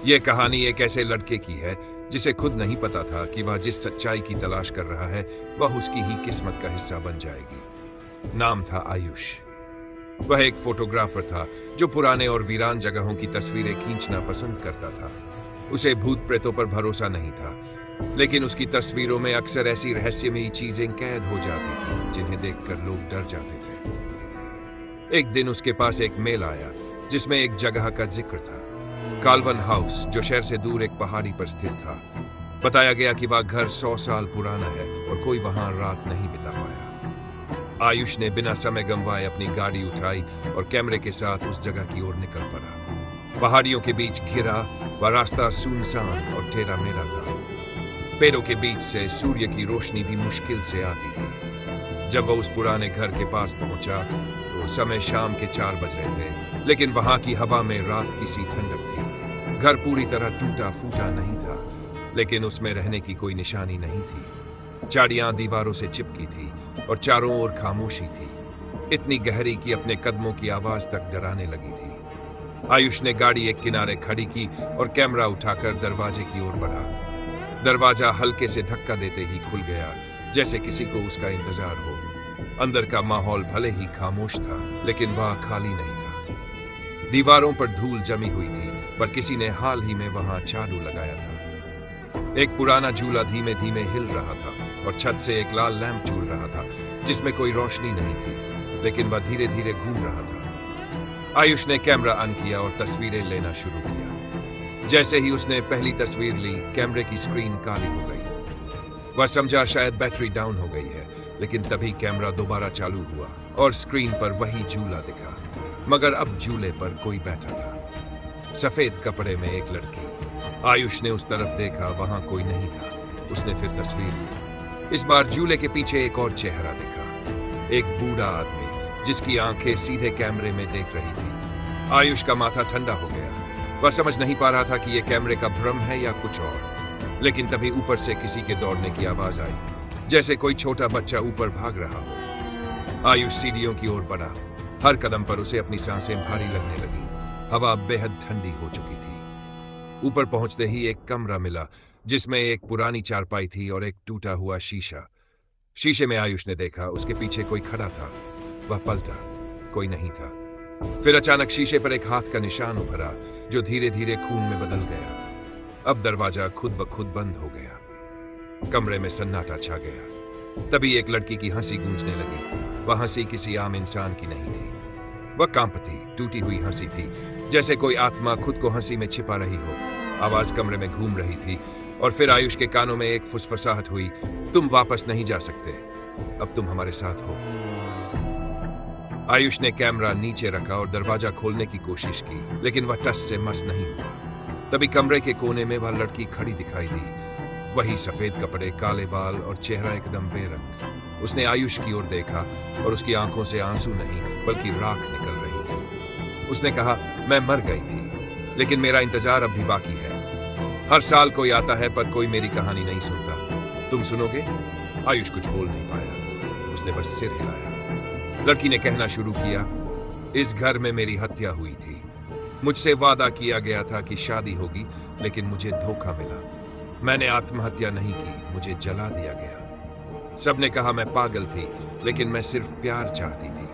ये कहानी एक ऐसे लड़के की है जिसे खुद नहीं पता था कि वह जिस सच्चाई की तलाश कर रहा है वह उसकी ही किस्मत का हिस्सा बन जाएगी। नाम था आयुष। वह एक फोटोग्राफर था जो पुराने और वीरान जगहों की तस्वीरें खींचना पसंद करता था। उसे भूत प्रेतों पर भरोसा नहीं था, लेकिन उसकी तस्वीरों में अक्सर ऐसी रहस्यमयी चीजें कैद हो जाती थी जिन्हें देखकर लोग डर जाते थे। एक दिन उसके पास एक मेल आया जिसमें एक जगह का जिक्र था, काल्वन हाउस, जो शहर से दूर एक पहाड़ी पर स्थित था। बताया गया कि वह घर 100 साल पुराना है और कोई वहां रात नहीं बिता पाया। आयुष ने बिना समय गंवाए अपनी गाड़ी उठाई और कैमरे के साथ उस जगह की ओर निकल पड़ा। पहाड़ियों के बीच घिरा वह रास्ता सुनसान और टेढ़ा मेढ़ा था। पेड़ों के बीच से सूर्य की रोशनी भी मुश्किल से आती थी। जब वह उस पुराने घर के पास पहुंचा तो समय शाम के 4 बज रहे थे, लेकिन वहां की हवा में रात की सी ठंडक थी। घर पूरी तरह टूटा फूटा नहीं था, लेकिन उसमें रहने की कोई निशानी नहीं थी। चाड़ियां दीवारों से चिपकी थी और चारों ओर खामोशी थी, इतनी गहरी कि अपने कदमों की आवाज तक डराने लगी थी। आयुष ने गाड़ी एक किनारे खड़ी की और कैमरा उठाकर दरवाजे की ओर बढ़ा। दरवाजा हल्के से धक्का देते ही खुल गया, जैसे किसी को उसका इंतजार हो। अंदर का माहौल भले ही खामोश था, लेकिन वह खाली नहीं था। दीवारों पर धूल जमी हुई थी, पर किसी ने हाल ही में वहां झाड़ू लगाया था। एक पुराना झूला धीमे धीमे हिल रहा था और छत से एक लाल लैंप झूल रहा था जिसमें कोई रोशनी नहीं थी, लेकिन वह धीरे धीरे घूम रहा था। आयुष ने कैमरा ऑन किया और तस्वीरें लेना शुरू किया। जैसे ही उसने पहली तस्वीर ली, कैमरे की स्क्रीन काली हो गई। वह समझा शायद बैटरी डाउन हो गई है, लेकिन तभी कैमरा दोबारा चालू हुआ और स्क्रीन पर वही झूला दिखा, मगर अब झूले पर कोई बैठा था, सफेद कपड़े में एक लड़की। आयुष ने उस तरफ देखा, वहां कोई नहीं था। उसने फिर तस्वीर ली। इस बार झूले के पीछे एक और चेहरा दिखा, एक बूढ़ा आदमी जिसकी आंखें सीधे कैमरे में देख रही थी। आयुष का माथा ठंडा हो गया। वह समझ नहीं पा रहा था कि यह कैमरे का भ्रम है या कुछ और। लेकिन तभी ऊपर से किसी के दौड़ने की आवाज आई, जैसे कोई छोटा बच्चा ऊपर भाग रहा हो। आयुष सीढ़ियों की ओर बढ़ा। हर कदम पर उसे अपनी सांसें भारी लगने लगी। हवा बेहद ठंडी हो चुकी थी। ऊपर पहुंचते ही एक कमरा मिला जिसमें एक पुरानी चारपाई थी और एक टूटा हुआ शीशा। शीशे में आयुष ने देखा, उसके पीछे कोई खड़ा था। वह पलटा, कोई नहीं था। फिर अचानक शीशे पर एक हाथ का निशान उभरा जो धीरे धीरे खून में बदल गया। अब दरवाजा खुद ब खुद बंद हो गया। कमरे में सन्नाटा छा गया। तभी एक लड़की की हंसी गूंजने लगी। वह हंसी किसी आम इंसान की नहीं थी। वह कांपती, टूटी हुई हंसी थी, जैसे कोई आत्मा खुद को हंसी में छिपा रही हो। आवाज कमरे में घूम रही थी और फिर आयुष के कानों में एक फुसफुसाहट हुई, तुम वापस नहीं जा सकते, अब तुम हमारे साथ हो। आयुष ने कैमरा नीचे रखा और दरवाजा खोलने की कोशिश की, लेकिन वह टस से मस नहीं हुआ। तभी कमरे के कोने में वह लड़की खड़ी दिखाई दी। वही सफेद कपड़े, काले बाल और चेहरा एकदम बेरंग। उसने आयुष की ओर देखा और उसकी आंखों से आंसू नहीं बल्कि राख निकल रही थी। उसने कहा, मैं मर गई थी, लेकिन मेरा इंतजार अब भी बाकी है। हर साल कोई आता है पर कोई मेरी कहानी नहीं सुनता। तुम सुनोगे? आयुष कुछ बोल नहीं पाया। उसने बस सिर हिलाया। लड़की ने कहना शुरू किया, इस घर में मेरी हत्या हुई थी। मुझसे वादा किया गया था कि शादी होगी, लेकिन मुझे धोखा मिला। मैंने आत्महत्या नहीं की, मुझे जला दिया गया। सबने कहा मैं पागल थी, लेकिन मैं सिर्फ प्यार चाहती थी।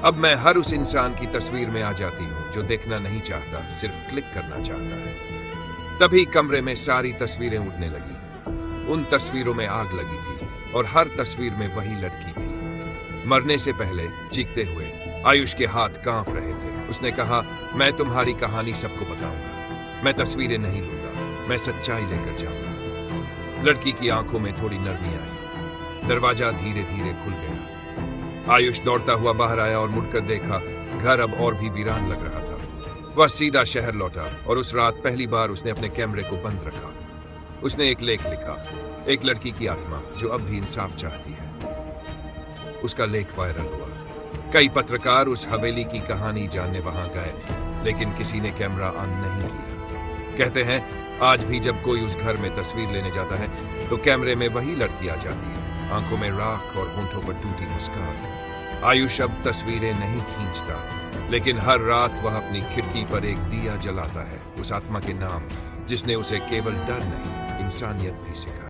अब मैं हर उस इंसान की तस्वीर में आ जाती हूँ जो देखना नहीं चाहता, सिर्फ क्लिक करना चाहता है। तभी कमरे में सारी तस्वीरें उड़ने लगी। उन तस्वीरों में आग लगी थी और हर तस्वीर में वही लड़की थी, मरने से पहले चीखते हुए। आयुष के हाथ कांप रहे थे। उसने कहा, मैं तुम्हारी कहानी सबको बताऊंगा। मैं तस्वीरें नहीं लूंगा, मैं सच्चाई लेकर जाऊंगा। लड़की की आंखों में थोड़ी नरमी आई। दरवाजा धीरे धीरे खुल गया। आयुष दौड़ता हुआ बाहर आया और मुड़कर देखा, घर अब और भी वीरान लग रहा था। वह सीधा शहर लौटा और उस रात पहली बार उसने अपने कैमरे को बंद रखा। उसने एक लेख लिखा, एक लड़की की आत्मा जो अब भी इंसाफ चाहती है। उसका लेख वायरल हुआ। कई पत्रकार उस हवेली की कहानी जानने वहां गए, लेकिन किसी ने कैमरा ऑन नहीं किया। कहते हैं, आज भी जब कोई उस घर में तस्वीर लेने जाता है तो कैमरे में वही लड़की आ जाती है, आंखों में राख और होंठों पर टूटी मुस्कान। आयुष अब तस्वीरें नहीं खींचता, लेकिन हर रात वह अपनी खिड़की पर एक दिया जलाता है, उस आत्मा के नाम जिसने उसे केवल डर नहीं, इंसानियत भी सिखाई।